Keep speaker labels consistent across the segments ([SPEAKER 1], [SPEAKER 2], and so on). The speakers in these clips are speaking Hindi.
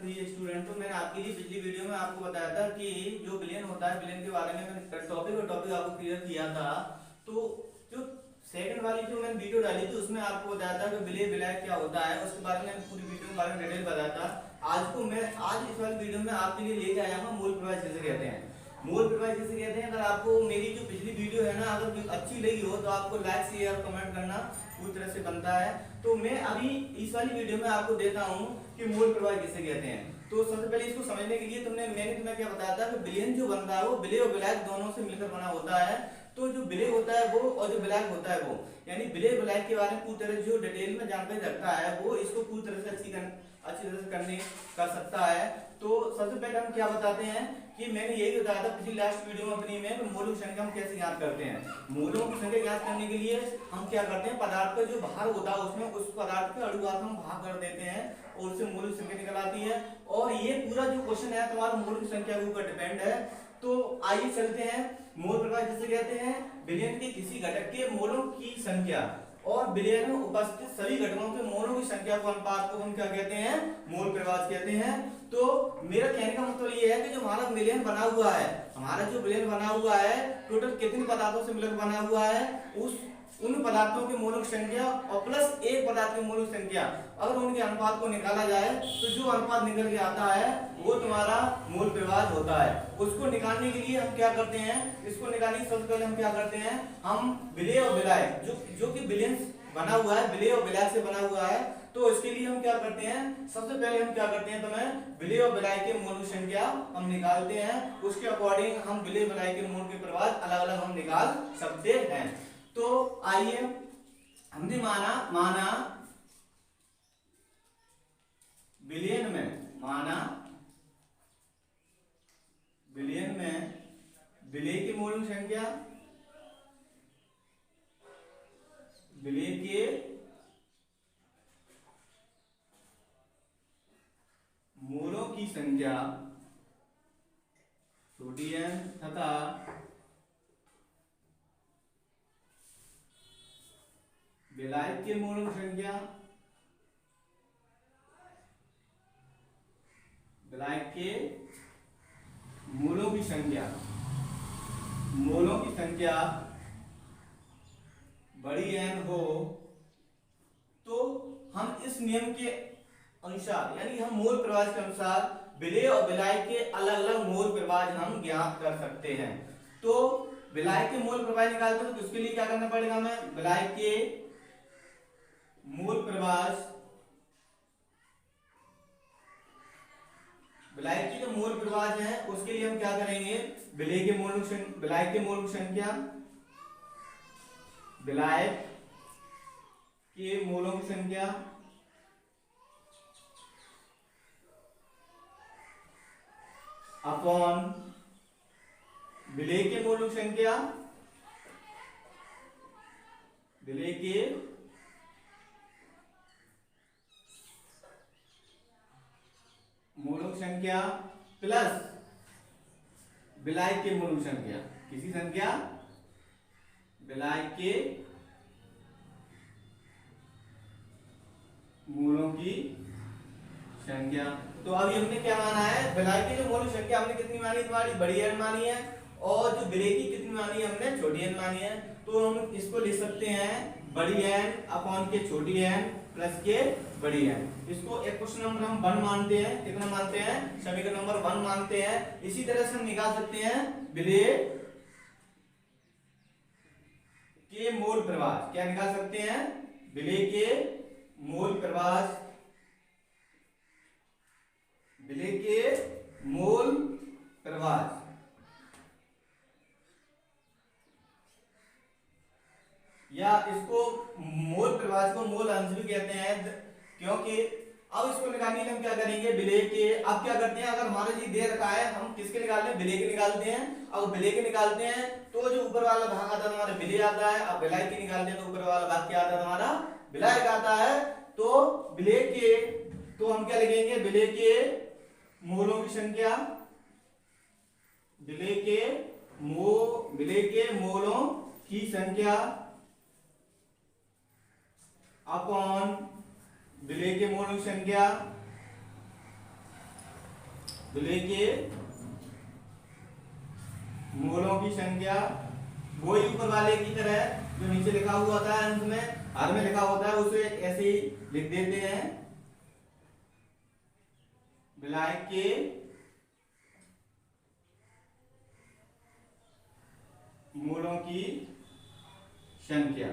[SPEAKER 1] प्रिय स्टूडेंटों, मैंने आपके लिए पिछली वीडियो में आपको बताया था कि जो बिलियन होता है, बिलियन के बारे में मैंने टॉपिक आपको क्लियर किया था। तो जो सेकंड वाली जो मैंने वीडियो डाली थी उसमें आपको बताया था कि बिलियन बिलाय क्या होता है, उसके बारे में पूरी वीडियो के बारे में डिटेल बताया था। आज इस वाली वीडियो में आपके लिए लेके आया हूँ मूल प्रवाह जिसे कहते हैं। मूल प्रवाह जिसे कहते हैं। अगर आपको मेरी जो पिछली वीडियो है ना, अगर अच्छी लगी हो तो आपको लाइक शेयर कमेंट करना पूरी तरह से बनता है। तो मैं अभी इस वाली वीडियो में आपको देता हूं कि मूल प्रवाह किसे कहते हैं। तो सबसे पहले इसको समझने के लिए मैंने तुम्हें क्या बताया था कि बिलियन जो बनता है वो बिले और ब्लैक दोनों से मिलकर बना होता है। तो जो बिले होता है वो और जो ब्लैक होता है वो, यानी बिले ब्लैक के बारे में पूरी तरह जो डिटेल में जानकारी रखता है वो इसको पूरी तरह से अच्छी तरह से कर सकता है। तो सबसे पहले हम क्या बताते हैं कि मैंने यही बताया था पिछली लास्ट वीडियो में अपनी में, मूलों की संख्या हम कैसे ज्ञात करते हैं। मूलों की संख्या ज्ञात करने के लिए हम क्या करते हैं, पदार्थ का जो भार होता है उसमें उस पदार्थ के अणुभार हम भाग कर देते हैं और उससे मूल की संख्या निकल आती है। और ये पूरा जो क्वेश्चन है तुम्हारा मूल की संख्या के ऊपर डिपेंड है। तो आइए चलते हैं। मूल प्रवाह जिसे कहते हैं बिलियन के किसी घटक के मोलों की संख्या और बिलियन में उपस्थित सभी घटकों के मोलों की संख्या को अनुपात को हम क्या कहते हैं, मूल प्रवाह कहते हैं। तो मेरा कहने का मतलब ये है कि जो हमारा बिलियन बना हुआ है, हमारा जो बिलियन बना हुआ है टोटल कितने पदार्थों से मिलकर बना हुआ है, उन पदार्थों की मोलक संख्या और प्लस एक पदार्थ की मोलक संख्या, अगर उनके अनुपात को निकाला जाए तो जो अनुपात निकल के आता है वो तुम्हारा मूल प्रवाह होता है। उसको निकालने के लिए हम क्या करते हैं, इसको निकालने के सबसे पहले हम क्या करते हैं, हम बिले और बिलाय जो कि बिलियन बना हुआ है, बिले और बिलाय से बना हुआ है। तो इसके लिए हम क्या करते हैं, सबसे पहले हम क्या करते हैं, तुम्हें बिले और बिलाय के मूल संख्या हम निकालते हैं। उसके अकॉर्डिंग हम बिले बिलाय के मूल के प्रवाह अलग अलग हम निकाल सकते हैं। तो आइए, हमने माना बिलियन में बिले की मूल संख्या, बिले के मूलों की संख्या छोटी n तथा बिलाय के मूलों की संख्या, बिलाय के मूलों की संख्या बड़ी n हो तो हम इस नियम के अनुसार, यानी हम मूल प्रवाह के अनुसार बिले और बिलाय के अलग अलग मूल प्रवाह हम ज्ञात कर सकते हैं। तो बिलाय के मूल प्रवाह निकालते हैं तो उसके लिए क्या करना पड़ेगा, हमें बिलाय के मूल प्रवाह, बिलाय की जो मूल प्रवाह है उसके लिए हम क्या करेंगे, बिलाय के मूल संख्या, बिलाय के मूलों की संख्या अपॉन बिले के मूलों की संख्या, बिले के मूलों की संख्या प्लस बिलाय के मूलों की संख्या, किसी संख्या बिलाय के मूलों की संख्या। तो अभी हमने क्या माना है, बिलाय की जो मूल संख्या हमने कितनी मानी, तुम्हारी बड़ी n मानी है, और जो बिले की कितनी मानी है, हमने छोटी n मानी है। तो हम इसको लिख सकते हैं बड़ी n अपॉन के छोटी n प्लस के बड़ी n। इसको एक क्वेश्चन नंबर हम 1 मानते हैं, कितना मानते हैं, समीकरण नंबर 1 मानते हैं। इसी तरह से हम निकाल सकते हैं बिले के मूल प्रवाह, क्या निकाल सकते हैं, बिले के मूल प्रवाह, बिले के मूल प्रवाह, या इसको मूल प्रवाह को मूल अंश भी कहते हैं, क्योंकि अब इसको निकालने के लिए हम क्या करेंगे, बिले के, अब क्या करते हैं, अगर हमारा जी दे रखा है हम किसके निकालते हैं, बिले के निकालते हैं। अब बिले के निकालते हैं तो जो ऊपर वाला भाग आता है हमारा बिले आता है, अब बिलाय के निकालते हैं तो ऊपर वाला भाग क्या आता है, हमारा बिलाय का आता है। तो बिले के, तो हम क्या लिखेंगे, बिले के मूलों की संख्या, बिले के मूलों की संख्या अपॉन बिले के मूलों की संख्या विलेय के मोलों की संख्या वही ऊपर वाले की तरह जो नीचे लिखा हुआ था अंत में हर में लिखा होता है उसे ऐसे ही लिख देते हैं। विलायक के मोलों की संख्या।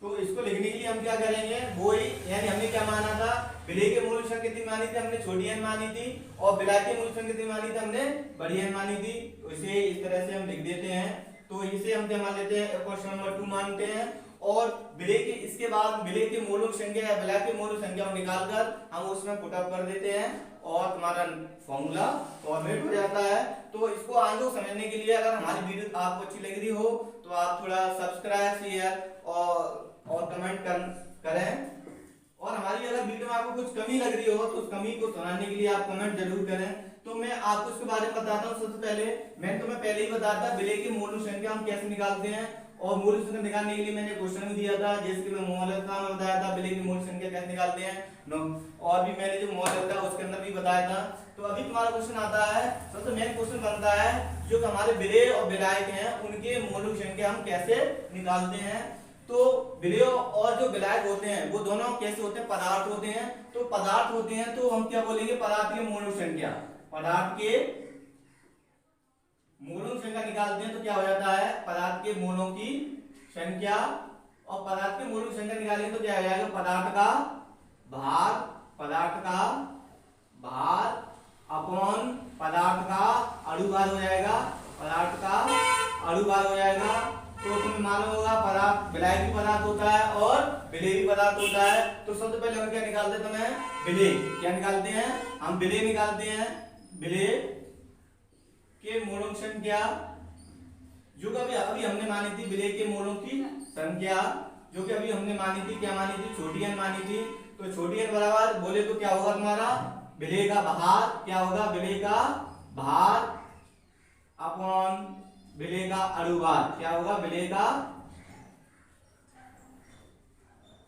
[SPEAKER 1] तो इसको लिखने के लिए हम क्या करेंगे, वो ही यानी हमने क्या माना था, विलेय के मूल संख्या कितनी मानी थी, हमने छोटी एन मानी थी, और विलायक के मूल संख्या कितनी मानी थी, हमने बड़ी एन मानी थी। इसे इस तरह से हम लिख देते हैं। तो इसे हम क्या मान लेते हैं, क्वेश्चन नंबर 2 मानते हैं। और विलेय के इसके बाद विलेय के मूलों की संख्या या विलायक के मूलों की संख्या को निकालकर हम उसमें पुट अप कर देते हैं और तुम्हारा फॉर्मूला फॉर्मेट हो जाता है। तो इसको आगे समझने के लिए अगर हमारी वीडियो आपको अच्छी लग रही हो तो आप थोड़ा सब्सक्राइब शेयर और कमेंट करें। और हमारी अगर वीडियो में आपको कुछ कमी लग रही हो तो उस कमी को सुनाने के लिए आप कमेंट जरूर करें। तो मैं आपको इसके बारे में बताता हूँ। सबसे पहले मैंने तुम्हें पहले ही बताया था विलेय की मूल संख्या हम कैसे निकालते हैं, और मूल संख्या निकालने के लिए मैंने क्वेश्चन भी दिया था, जैसे कि मैं मॉडल था मैं बताया था विलेय की मूल संख्या कैसे निकालते हैं। और भी मैंने जो मॉडल था उसके अंदर भी बताया था। तो अभी तुम्हारा क्वेश्चन आता है, सबसे मेन क्वेश्चन बनता है जो हमारे विलेय और विलायक हैं उनके मूल संख्या हम कैसे निकालते हैं। तो विलेय और जो विलायक होते हैं वो दोनों कैसे होते हैं, पदार्थ होते हैं। तो पदार्थ होते हैं तो हम क्या बोलेंगे, पदार्थ की मूल संख्या, पदार्थ के मूलों की संख्या निकालते हैं तो क्या हो जाता है, पदार्थ के मूलों की संख्या। और पदार्थ के मूलों की संख्या निकालेंगे तो क्या हो जाएगा, पदार्थ का भार, पदार्थ का भार अपॉन पदार्थ का अणुभार हो जाएगा, पदार्थ का अणुभार हो जाएगा। तो तुम्हें मालूम होगा पदार्थ विलायक भी पदार्थ होता है और विलेय भी पदार्थ होता है। तो सबसे पहले हम क्या निकालते हैं, तुम्हें विलेय क्या निकालते हैं, हम विलेय निकालते हैं। विलेय के मूलों की संख्या जो कि अभी हमने मानी थी, विलेय के मूलों की संख्या जो कि अभी हमने मानी थी, क्या मानी थी, छोटी एन मानी थी। तो छोटी एन बराबर बोले तो क्या होगा तुम्हारा, विलेय का भार क्या होगा, विलेय का भार अपॉन विलेय का अणुभार क्या होगा, विलेय का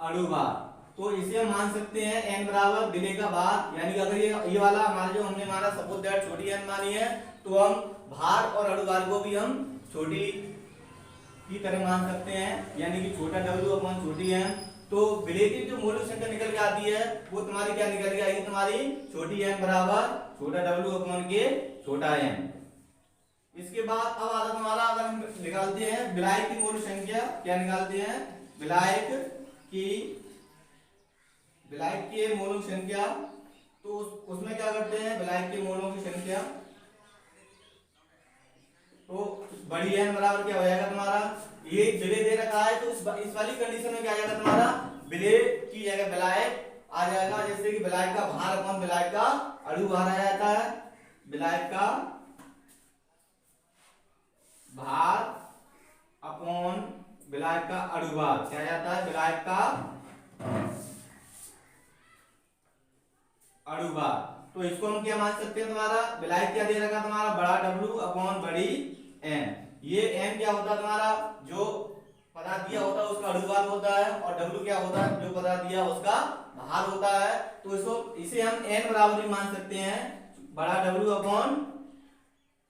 [SPEAKER 1] अणुभार। तो इसे हम मान सकते हैं n बराबर विलेय का भार, यानी कि अगर ये वाला हमारा जो हमने माना सपोज दैट छोटी n मानी है तो हम भार और अणुभार को भी हम छोटी की तरह मान सकते हैं, यानी कि छोटा w अपॉन छोटी n। तो विलेय की जो मूल संख्या निकल के आती है वो तुम्हारी क्या निकल के आएगी, तुम्हारी छोटी n बराबर छोटा w अपॉन के छोटा n। इसके बाद अब आता तुम्हारा, अगर हम निकालते हैं विलायक की मूल संख्या, क्या निकालते हैं, विलायक के मूलों की संख्या। तो उसमें क्या करते हैं, विलायक के मूलों की संख्या। तो बड़ी एन बराबर क्या हो जाएगा तुम्हारा, ये विलेय दे रखा है तो इस वाली कंडीशन में क्या आ जाएगा तुम्हारा, विलेय की जगह विलायक आ जाएगा। जैसे कि विलायक का भार अपॉन विलायक का अणुभार आ जाता है, विलायक का भार अपॉन विलायक का अणुभार क्या जाता है, विलायक का अणुभार। तो इसको हम क्या मान सकते हैं, तुम्हारा विलायक क्या दे रखा तुम्हारा, बड़ा W अपॉन बड़ी N। ये N क्या होता है तुम्हारा, जो पदार्थ दिया होता है उसका अणुभार होता है, और W क्या होता है, जो पदार्थ दिया उसका भार होता है। तो इसे हम N बराबर भी मान सकते हैं, बड़ा W अपॉन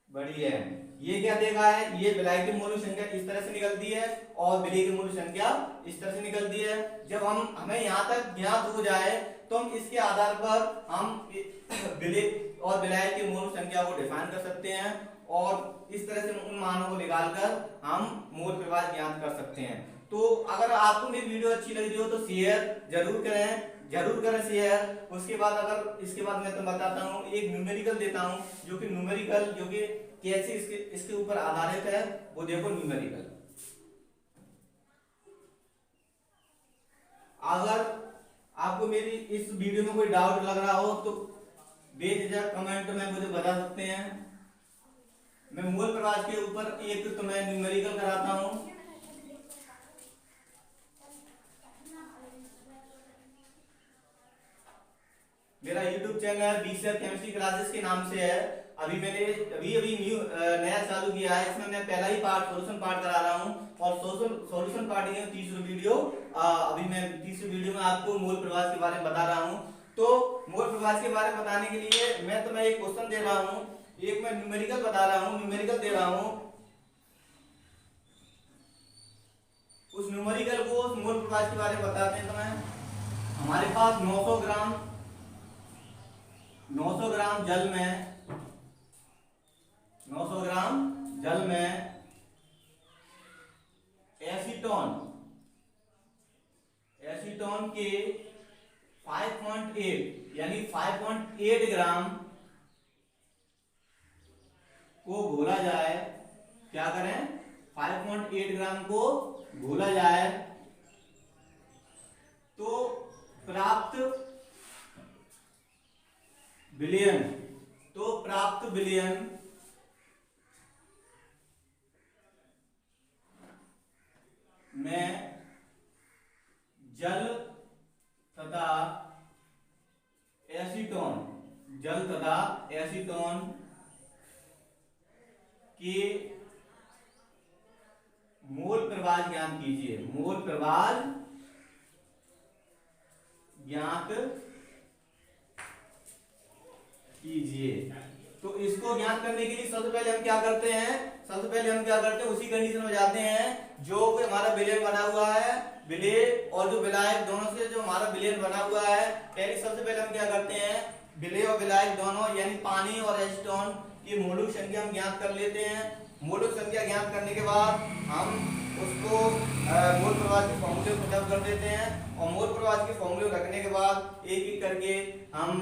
[SPEAKER 1] बड़ी N। ये क्या देगा है, ये विलायक की मूल संख्या इस तरह से निकलती है और विलेय की मूल संख्या इस तरह से निकलती है। जब हमें यहाँ तक ज्ञात हो जाए तो हम इसके आधार पर हम विलेय और विलायक की मूल संख्या को डिफाइन कर सकते हैं, और इस तरह से उन मानों को निकालकर हम मूल प्रवाह ज्ञात कर सकते हैं। तो अगर आपको मेरी वीडियो अच्छी लग रही हो तो शेयर जरूर करें शेयर। उसके बाद अगर इसके बाद मैं तो बताता हूँ, एक न्यूमेरिकल देता हूँ जो कि न्यूमेरिकल जो कि कैसे इसके ऊपर आधारित है, वो देखो न्यूमेरिकल। अगर आपको मेरी इस वीडियो में कोई डाउट लग रहा हो तो बेझिझक कमेंट में मुझे बता सकते हैं। मैं मूल प्रवाह के ऊपर एक तो मैं न्यूमेरिकल कराता हूं। मेरा YouTube channel BCR chemistry classes के नाम से है। अभी मैंने अभी न्यू नया चालू किया है। इसमें मैं पहला ही पार्ट सॉल्यूशन पार्ट करा रहा हूँ, और सॉल्यूशन पार्ट ये तीसरी वीडियो। अभी मैं तीसरी वीडियो में आपको मूल प्रवाह के बारे में बता रहा हूँ। तो मोल प्रभाज के बारे में बताने के लिए मैं तुम्हें एक क्वेश्चन दे रहा हूं, एक मैं न्यूमेरिकल बता रहा हूं, न्यूमेरिकल दे रहा हूं। उस न्यूमेरिकल को उस मोल प्रभाज के बारे में बताते हैं तुम्हें। हमारे पास 900 ग्राम जल में 900 ग्राम जल में एसीटोन के 5.8 यानी 5.8 ग्राम को घोला जाए। क्या करें? 5.8 ग्राम को घोला जाए तो प्राप्त विलयन में जल तथा एसीटोन के मोल प्रभाज ज्ञात कीजिए। मोल प्रभाज ज्ञात कीजिए। तो इसको ज्ञात करने के लिए सबसे पहले हम क्या करते हैं, उसी कंडीशन में जाते हैं जो हमारा विलयन बना हुआ है, विलेय और जो विलायक दोनों से जो हमारा विलयन बना हुआ है। सबसे पहले हम क्या करते हैं, विलेय और विलायक दोनों यानी पानी और एसीटोन की मौलिक संख्या हम ज्ञात कर लेते हैं। मौलिक संख्या ज्ञात करने के बाद हम उसको मोल प्रभाज के फॉर्मूले को पुट कर देते हैं और मोल प्रभाज के फॉर्मूले रखने के बाद एक एक करके हम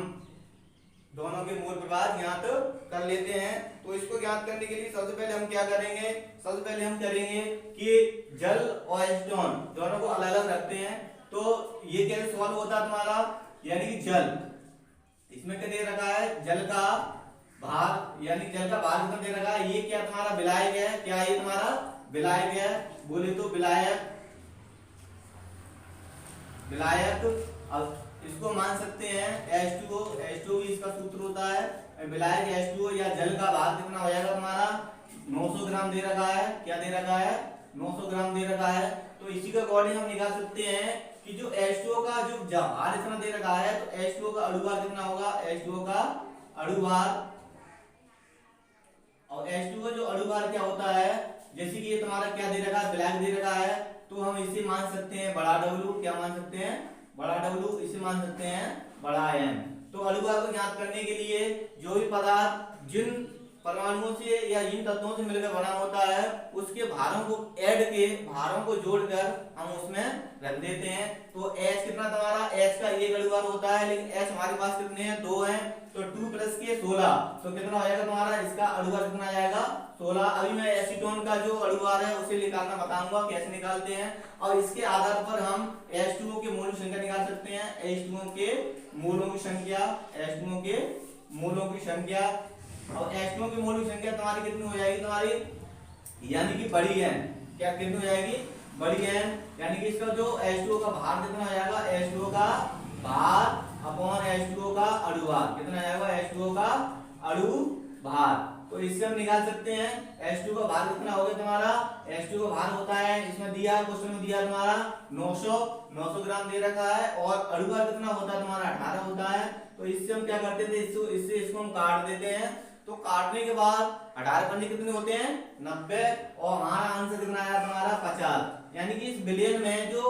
[SPEAKER 1] दोनों के मोल प्रभाज ज्ञात कर लेते हैं। तो इसको ज्ञात करने के लिए सबसे पहले हम क्या करेंगे, सबसे पहले हम करेंगे कि जल और एसीटोन दोनों को अलग अलग रखते हैं। तो ये कैसे सॉल्व होता है तुम्हारा, यानी कि जल, इसमें क्या दे रखा है, जल का भार, यानी जल का भार कितना दे रखा है, ये क्या तुम्हारा विलायक है, क्या ये तुम्हारा विलायक है, बोले तो विलायक। अब इसको मान सकते हैं H2O भी इसका सूत्र होता है। विलायक H2O या जल का भार कितना हो जाएगा तुम्हारा 900 ग्राम दे रखा है, क्या दे रखा है 900 ग्राम दे रखा है। तो इसी के अकॉर्डिंग हम निकाल सकते हैं कि जो H2O का जो भार इतना दे रखा है तो H2O का अणुभार कितना होगा, H2O का अणुभार। और H2O जो अणुभार क्या होता है, जैसे कि ये तुम्हारा क्या दे रखा है, विलायक दे रखा है, तो हम इसे मान सकते हैं बड़ा W, क्या मान सकते हैं बड़ा W, इसे मान सकते हैं बड़ा M। तो अणुभार को ज्ञात करने के लिए जो भी पदार्थ जिन परमाणुओं से या जिन तत्वों से मिलकर बना होता है उसके भारों को जोड़कर हम उसमें रख देते हैं। तो H कितना तुम्हारा, H का एक अणुभार होता है, लेकिन H हमारे पास कितने हैं, 2 हैं, तो 2 प्लस के 16, तो कितना हो जाएगा तुम्हारा, इसका अणुभार कितना आ जाएगा 16। अभी मैं एसीटोन का जो अणुभार है उसे निकालना बताऊंगा कैसे निकालते हैं, और इसके आधार पर हम H2O के मोल की संख्या निकाल सकते हैं। H2O के मोलों की संख्या, H2O के मोलों की संख्या, और H2O की मोल की संख्या तुम्हारी कितनी हो जाएगी, तुम्हारी यानी कि बड़ी है, क्या कितनी हो जाएगी, बड़ी है, यानी कि इसका जो H2O का भार कितना हो जाएगा, H2O का भार अपॉन H2O का अणुभार कितना आएगा, H2O का अणुभार। तो इससे हम निकाल सकते हैं H2O का भार कितना हो गया तुम्हारा, H2O का भार होता है, इसमें दिया क्वेश्चन में दिया तुम्हारा 900 ग्राम दे रखा है, और अणुभार कितना होता है तुम्हारा 18 होता है। तो इससे हम क्या करते थे, इसको हम काट देते हैं। तो काटने के बाद 18 पंजे कितने होते हैं 90, और हमारा आंसर कितना आया तुम्हारा 50, यानी कि इस विलयन में जो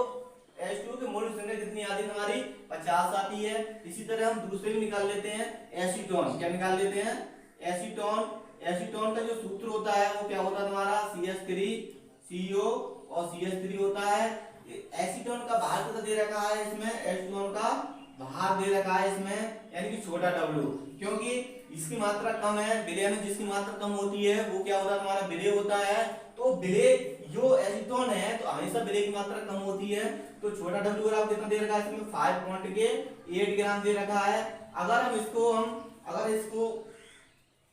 [SPEAKER 1] H2O के मोल की संख्या कितनी आती है तुम्हारी 50 आती है। इसी तरह हम दूसरे भी निकाल लेते हैं, एसीटोन, क्या निकाल लेते हैं एसीटोन का जो सूत्र होता है वो क्या होता है तुम्हारा CH3CO और CH3 होता है। एसीटोन का भार कितना दे रखा है इसमें, एसीटोन का भार दे रखा है इसमें, यानी कि छोटा W, क्योंकि इसकी मात्रा कम है, विलय में जिसकी मात्रा कम होती है वो क्या होता है तुम्हारा विलय होता है। तो विलय जो एसीटोन है तो हमेशा विलय की मात्रा कम होती है, तो छोटा W ग्राम कितना दे रखा है इसमें 5.8 ग्राम दे रखा है। अगर हम इसको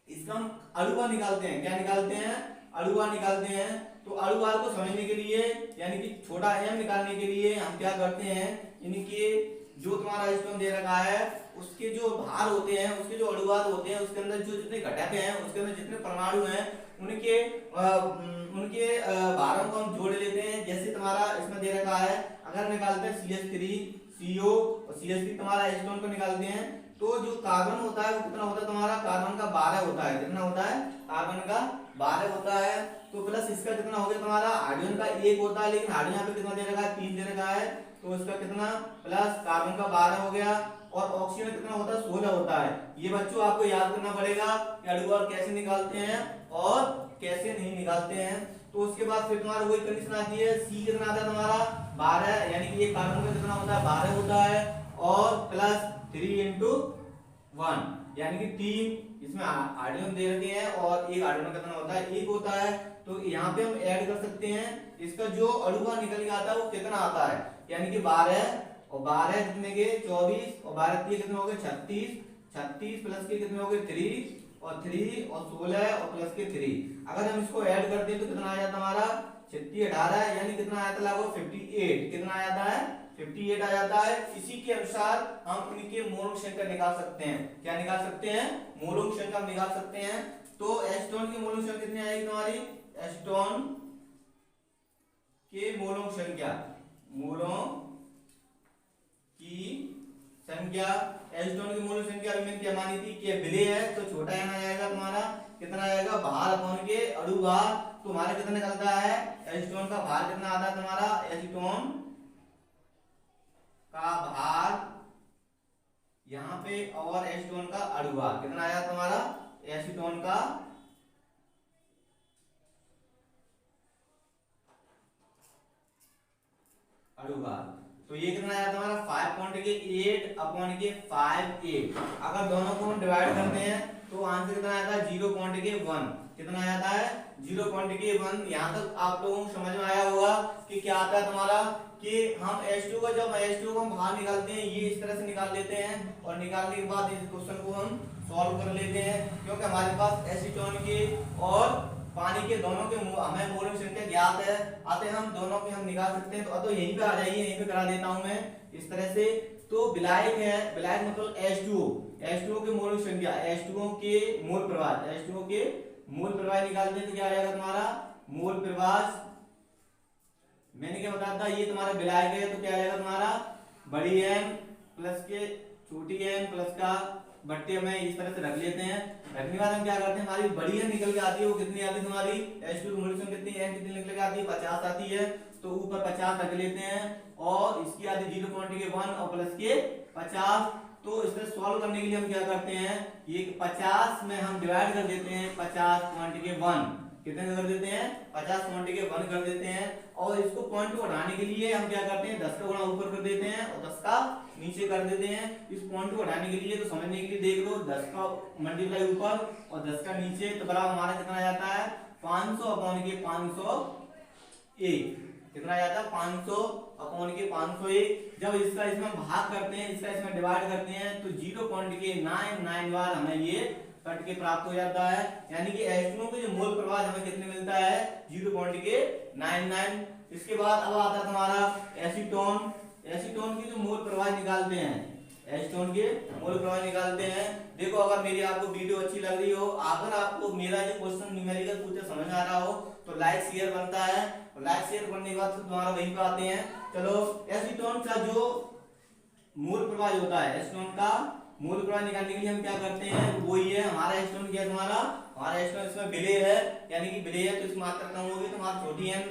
[SPEAKER 1] इसका हम अणुभार निकालते हैं, क्या निकालते हैं, अणुभार निकालते हैं। तो अणुभार को समझने के लिए यानी कि छोटा m निकालने के लिए हम क्या करते हैं, इनके जो तुम्हारा एसीटोन दे रखा है उसके जो भार होते हैं, उसके जो अणुभार होते हैं, उसके अंदर जो जितने घटक हैं, उसके अंदर जितने परमाणु हैं उनके भारों को हम जोड़ लेते हैं। जैसे तुम्हारा इसमें दे रखा है, अगर निकालते हैं CO और CH3 तुम्हारा एसीटोन को निकालते हैं। तो जो कार्बन होता है वो कितना होता है तुम्हारा, कार्बन का 12 होता है। कितना होता है, कार्बन का 12 होता है। तो प्लस इसका कितना हो गया तुम्हारा, हाइड्रोजन का 1 होता है, लेकिन हाइड्रोजन यहाँ पे कितना दे रखा है, 3 दे रखा है। तो इसका कितना प्लस कार्बन का 12 हो गया। और ऑक्सीजन कितना होता है, 16 होता है। ये बच्चों आपको याद करना पड़ेगा कि अणुभार कैसे निकालते हैं और कैसे नहीं निकालते हैं। तो उसके बाद फिर तुम्हारा वही कंडीशन आती है, C कितना आता है तुम्हारा 12, यानी कि ये कार्बन का कितना होता है 12 होता है, और प्लस 3 into 1 यानी कि 3 इसमें हाइड्रोजन दे रखे हैं और एक हाइड्रोजन कितना होता है, 1 होता है। तो यहाँ पे हम ऐड कर सकते हैं, इसका जो अणुभार निकल के आता है वो कितना आता है, यानी कि 12 और 12 कितने के 24 और 12 कितने हो गए 36, 36 प्लस के कितने हो गए 3 और 3 और 16 और प्लस के 3। अगर हम इसको ऐड करते हैं तो कितना आ जाता हमारा 36 18, यानी कितना आया था लागू 58, कितना आ जाता है 58 आ जाता है। इसी के अनुसार हम इनके मोलक संख्या निकाल सकते हैं। क्या निकाल सकते हैं, मोलक संख्या निकाल सकते हैं। तो एसीटोन की मोलक संख्या कितनी आएगी तुम्हारी, एसीटोन के मोलक संख्या, मोलों की संख्या, एसीटोन की मोलक संख्या मैंने क्या मानी थी कि विलेय है, तो छोटा n आ जाएगा तुम्हारा, कितना आएगा भार अपॉन के अणुभार। तो हमारा कितना निकलता है, एसीटोन का भार कितना आता है तुम्हारा, एसीटोन का भार यहाँ पे और एसीटोन का अणुभार कितना आया तुम्हारा, एसीटोन का अणुभार। तो ये कितना आया तुम्हारा 5.8 अपॉन के 5.8। अगर दोनों को हम डिवाइड करते हैं तो आंसर कितना आता है 0.1, कितना आता है 0.1। यहाँ तक आप लोगों को समझ में आया होगा कि क्या आता है तुम्हारा, कि हम H2 को जब H2 को हम बाहर निकालते हैं, ये इस तरह से निकाल लेते हैं और निकालने के बाद इस क्वेश्चन को हम सॉल्व कर लेते हैं, क्योंकि हमारे पास एसीटोन के और पानी के दोनों के हमें मोलक संख्या ज्ञात है, अतः हम दोनों के हम निकाल सकते हैं। तो यहीं पे आ जाइए, यहीं पे करा देता हूं मैं इस तरह से। तो विलायक है, विलायक मतलब H2O, H2O के मोलक संख्या, H2O के मोल प्रवाह, H2O के मोल प्रवाह निकालते हैं तो क्या आ जाएगा तुम्हारा मोल प्रवाह। मैंने क्या बताया था, ये तुम्हारा विलायक है तो क्या आ जाएगा तुम्हारा बड़ी एन प्लस के छोटी एन प्लस का बट्टे में इस तरह से रख लेते हैं। रखने के बाद हम क्या करते हैं, हमारी बड़ी एन निकल के आती है, वो कितनी आती है तुम्हारी H2 की मोलक संख्या कितनी, एन कितनी निकल के आती है 50 आती है। तो ऊपर 50 रख लेते हैं और इसकी आती है 0.1 और प्लस के 50। तो इसे सॉल्व करने के लिए हम क्या करते हैं, ये 50 में हम डिवाइड कर देते हैं 50.1, कितने कर देते हैं 50.1 कर देते हैं। और इसको पॉइंट को हटाने के लिए हम क्या करते हैं 10 का गुणा ऊपर कर देते हैं और 10 का नीचे कर देते हैं। इस पॉइंट को हटाने के लिए तो समझने के लिए देख लो, 10 का मल्टीप्लाई ऊपर और 10 का नीचे, तो बराबर हमारा कितना आ जाता है 500 अपॉन के 501, कितना आ जाता है 500 अपॉन के 501। जब इसका इसमें भाग करते हैं, इसका इसमें डिवाइड करते हैं तो 0.99 बार हमें ये कट के प्राप्त हो जाता है, यानी कि H2O के जो मोल प्रवाह हमें कितने मिलता है 0.99। इसके बाद अब आता है तुम्हारा एसीटोन। एसीटोन की जो मोल प्रवाह निकालते हैं, एसीटोन के मोल प्रवाह निकालते हैं। देखो अगर मेरी आपको वीडियो अच्छी लग रही हो, अगर आपको मेरा जो क्वेश्चन न्यूमेरिकल पूछे समझ आ रहा हो तो लाइक शेयर बनता है, और लाइक शेयर करने के बाद तुम्हारा वहीं पे आते हैं। चलो एसीटोन का जो मोल प्रवाह होता है, एसीटोन का मोल प्रवाह निकालने के लिए हम क्या करते हैं, वो ये हमारा एसीटोन क्या है तुम्हारा, हमारा एसीटोन इसमें विलेय है, यानी कि विलेय है तो इसकी मात्रा कम होगी तो हमारा छोटी एन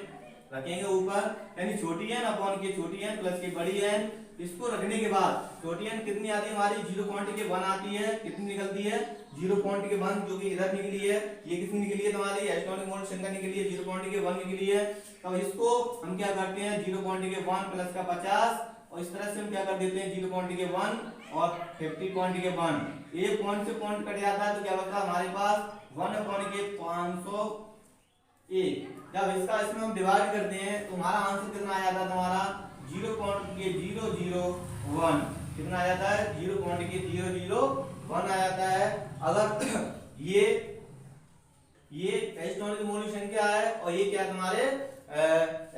[SPEAKER 1] रखेंगे ऊपर, यानी छोटी एन अपॉन के छोटी एन प्लस के बड़ी एन। इसको रखने के बाद छोटी एन कितनी आती है हमारी 0.1 आती है, कितनी निकलती है 0.1, जो कि इधर निकली है। ये कितनी निकली है तुम्हारी एसीटोन की मोल संख्या निकली है 0.1 निकली है। तो इसको हम क्या करते हैं 0.1 प्लस का 50 और इस तरह से हम क्या कर देते हैं 0.1 और 50.1, एक पॉइंट से पॉइंट कट जाता है तो क्या बचता है हमारे पास 1/501। जब इसका इसमें हम डिवाइड करते हैं तो हमारा आंसर कितना आ जाता है तुम्हारा 0.001, कितना आ जाता है 0.001 आ जाता है। अगर ये एसीटोन की मोल संख्या है और ये क्या तुम्हारे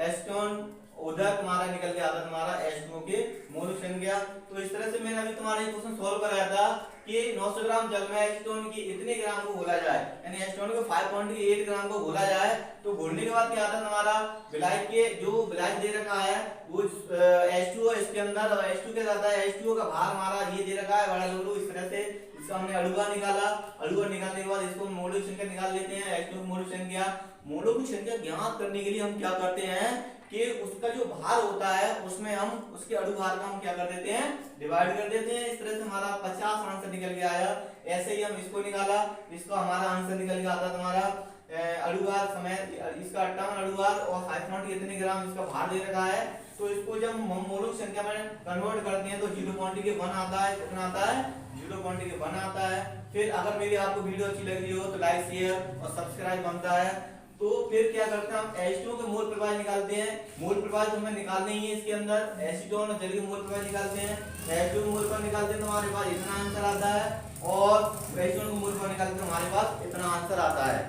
[SPEAKER 1] एसीटोन उधर तुम्हारा निकल के आता है तुम्हारा H2O के मोल संख्या। तो इस तरह से मैंने अभी तुम्हारा क्वेश्चन सॉल्व कराया था कि 900 ग्राम जल में एसीटोन की इतने ग्राम को घोला जाए, यानी एसीटोन को 5.8 ग्राम को घोला जाए। तो घोलने के बाद क्या आता है हमारा विलायक के जो विलायक दे रखा है वो H2O इसके अंदर, और H2 के साथ है H2O का भार हमारा ये दे रखा है बड़ा लघु। इस तरह से इसका हमने अड़ुआ निकाला, अड़ुआ निकालने के बाद इसको मोलुक संख्या निकाल लेते हैं। H2O की मोलुक संख्या, मोलुक की संख्या ज्ञात करने के लिए हम क्या करते हैं कि उसका जो भार होता है उसमें हम उसके अणु भार का हम क्या कर देते हैं, डिवाइड कर देते हैं। इस तरह से हमारा 50 आंसर निकल के आया। ऐसे ही हम इसको निकाला, इसका हमारा आंसर निकल के आता तुम्हारा अणुभार समय इसका 58 अणुभार और 5 इतने ग्राम इसका भार दे रखा है। तो इसको जब हम मोलुक संख्या में कन्वर्ट करते हैं तो 0.1 आता है। कितना आता है? 0.1 आता है। फिर अगर मेरी आपको वीडियो अच्छी लग रही हो तो लाइक शेयर और सब्सक्राइब बनता है। तो फिर क्या करते हैं हम H2O के मोल प्रवाह निकालते हैं। मोल प्रवाह तो हमें निकालने ही है इसके अंदर, एसीटोन और जल के मोल प्रवाह निकालते हैं। H2O के मोल प्रवाह निकालते हैं तो हमारे पास इतना आंसर आता है, और एसीटोन के मोल प्रवाह निकालते हैं तो हमारे पास इतना आंसर आता है।